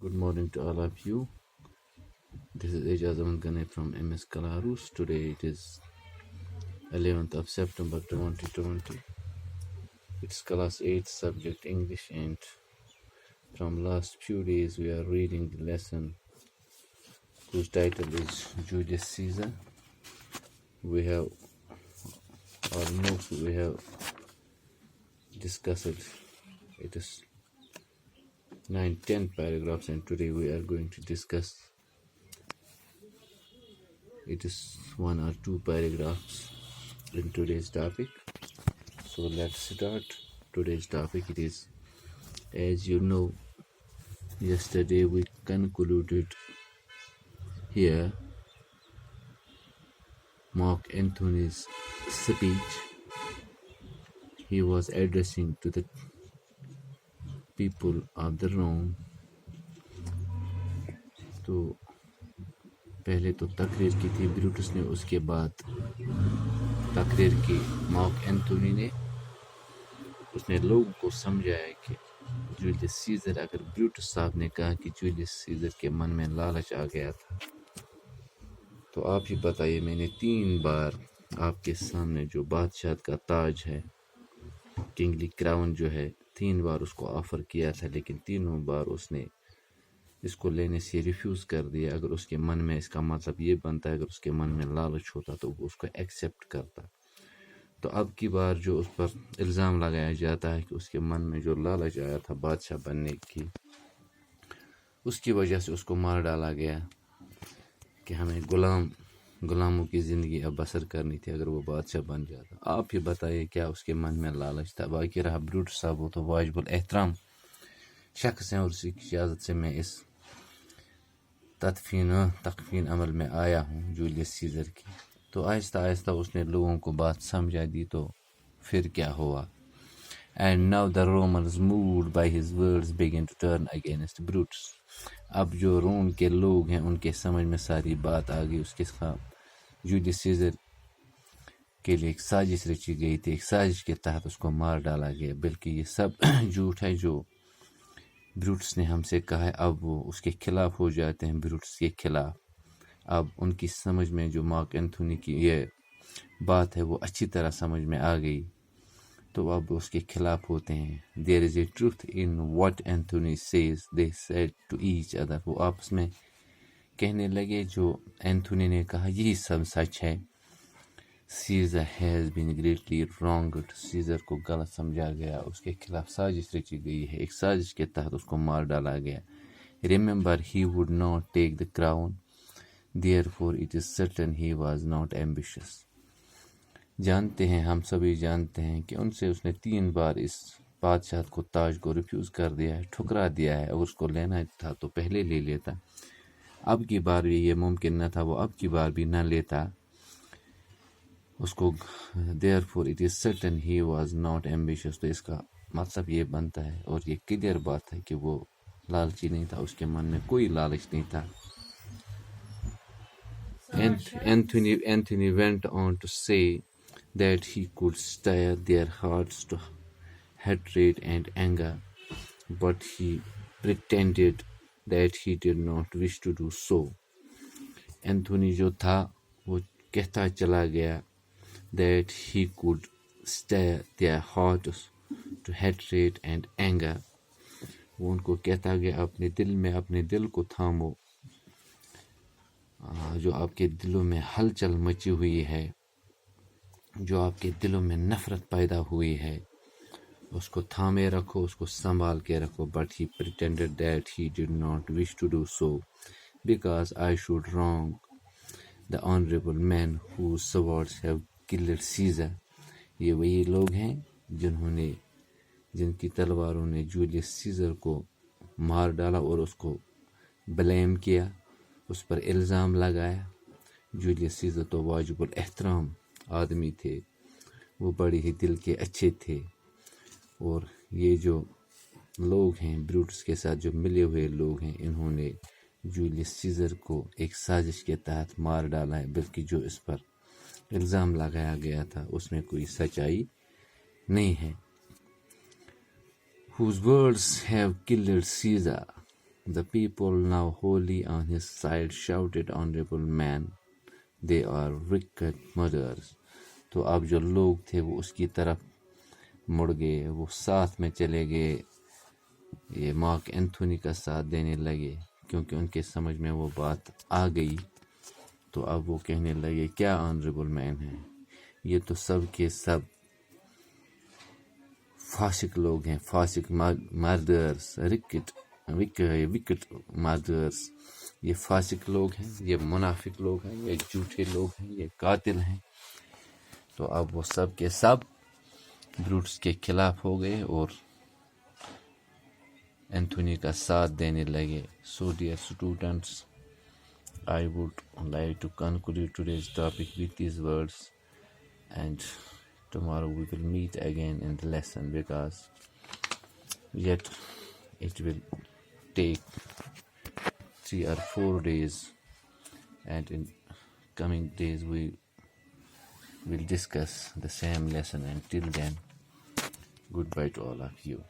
Good morning to all of you. This is Ejaz Gane from MS Kalarus. Today it is 11th of September 2020. It's class 8 subject English, and from last few days we are reading the lesson whose title is Julius Caesar. We have discussed it. It is 9-10 paragraphs, and today we are going to discuss it is 1 or 2 paragraphs in today's topic. So let's start today's topic. It is, as you know, yesterday we concluded here Mark Antony's speech. He was addressing to the people of the Rome. تو پہلے تو تقریر کی تھی Brutus نے، اس کے بعد تقریر کی مارک اینتھونی نے. اس نے لوگوں کو سمجھایا کہ جولیس سیزر، اگر بروٹس صاحب نے کہا کہ جولیس سیزر کے من میں لالچ آ گیا تھا، تو آپ ہی بتائیے، میں نے 3 بار آپ کے سامنے جو بادشاہ کا تاج ہے، کنگلی کراؤن جو ہے، 3 بار اس کو آفر کیا تھا، لیکن تینوں بار اس نے اس کو لینے سے ریفیوز کر دیا. اگر اس کے من میں، اس کا مطلب یہ بنتا ہے اگر اس کے من میں لالچ ہوتا تو وہ اس کو ایکسیپٹ کرتا. تو اب کی بار جو اس پر الزام لگایا جاتا ہے کہ اس کے من میں جو لالچ آیا تھا بادشاہ بننے کی، اس کی وجہ سے اس کو مار ڈالا گیا کہ ہمیں غلاموں کی زندگی اب بسر کرنی تھی اگر وہ بادشاہ بن جاتا. آپ ہی بتائیے کیا اس کے من میں لالچ تھا. باقی رہا بروٹس صاحب، وہ تو واجب الاحترام شخص ہیں، اور اسی کی اجازت سے میں اس تکفین عمل میں آیا ہوں جولیس سیزر کی. تو آہستہ آہستہ اس نے لوگوں کو بات سمجھا دی. تو پھر کیا ہوا؟ And now the Romans, moved by his words, began to turn against Brutus. اب جو روم کے لوگ ہیں ان کے سمجھ میں ساری بات آ گئی. اس کے خلاف جولیس سیزر کے لیے ایک سازش رچی گئی تھی. ایک سازش کے تحت اس کو مار ڈالا گیا. بلکہ یہ سب جھوٹ ہے جو بروٹس نے ہم سے کہا ہے. اب وہ اس کے خلاف ہو جاتے ہیں، بروٹس کے خلاف. اب ان کی سمجھ میں جو مارک اینتھونی کی یہ بات ہے وہ اچھی طرح سمجھ میں آ گئی، تو اب اس کے خلاف ہوتے ہیں. There is a truth in what Anthony says, they said to each other. وہ آپس میں کہنے لگے جو اینتھونی نے کہا یہی سب سچ ہے. Caesar has been greatly wronged. Caesar کو غلط سمجھا گیا، اس کے خلاف سازش رچی گئی ہے. ایک سازش کے تحت اس کو مار ڈالا گیا. Remember, he would not take the crown. Therefore, it is certain he was not ambitious. جانتے ہیں، ہم سبھی جانتے ہیں کہ ان سے اس نے 3 بار اس بادشاہ کو تاج کو ریفیوز کر دیا ہے، ٹھکرا دیا ہے. اگر اس کو لینا تھا تو پہلے لے لیتا. اب کی بار بھی یہ ممکن نہ تھا، وہ اب کی بار بھی نہ لیتا اس کو. Therefore, it is certain he was not ambitious. تو اس کا مطلب یہ بنتا ہے، اور یہ کلیئر بات ہے کہ وہ لالچی نہیں تھا، اس کے من میں کوئی لالچ نہیں تھا. Anthony went on to say that he could stir their hearts to hatred and anger, but he pretended that he did not wish to do so. Anthony جو تھا وہ کہتا چلا گیا that he could stir their hearts to hatred and anger. وہ ان کو کہتا گیا اپنے دل میں، اپنے دل کو تھامو. جو آپ کے دلوں میں ہلچل مچی ہوئی ہے، جو آپ کے دلوں میں نفرت پیدا ہوئی ہے، اس کو تھامے رکھو، اس کو سنبھال کے رکھو. But he pretended that he did not wish to do so, because I should wrong the honorable men whose swords have killed Caesar. یہ وہی لوگ ہیں جن کی تلواروں نے جولیس سیزر کو مار ڈالا اور اس کو بلیم کیا، اس پر الزام لگایا. جولیس سیزر تو واجب الاحترام آدمی تھے، وہ بڑے ہی دل کے اچھے تھے. اور یہ جو لوگ ہیں بروٹس کے ساتھ جو ملے ہوئے لوگ ہیں، انہوں نے جولیس سیزر کو ایک سازش کے تحت مار ڈالا ہے. بلکہ جو اس پر الزام لگایا گیا تھا اس میں کوئی سچائی نہیں ہے. Whose words have killed Caesar. The people now wholly on his side shouted, "Honorable man, they are wicked murderers." تو اب جو لوگ تھے وہ اس کی طرف مڑ گئے، وہ ساتھ میں چلے گئے، یہ مارک اینتھونی کا ساتھ دینے لگے، کیونکہ ان کے سمجھ میں وہ بات آ گئی۔ تو اب وہ کہنے لگے کیا آنریبل مین ہیں، یہ تو سب کے سب فاسق لوگ ہیں، فاسق مردرس، وکٹ مردرس، یہ فاسق لوگ ہیں، یہ منافق لوگ ہیں، یہ جھوٹے لوگ ہیں، یہ قاتل ہیں۔ تو اب وہ سب کے سب بروٹس کے خلاف ہو گئے اور اینتھونی کا ساتھ دینے لگے۔ So dear students, I would like to conclude today's topic with these words, and tomorrow we will meet again in the lesson, because yet it will take 3 or 4 days, and in coming days we will discuss the same lesson. Until then, goodbye to all of you.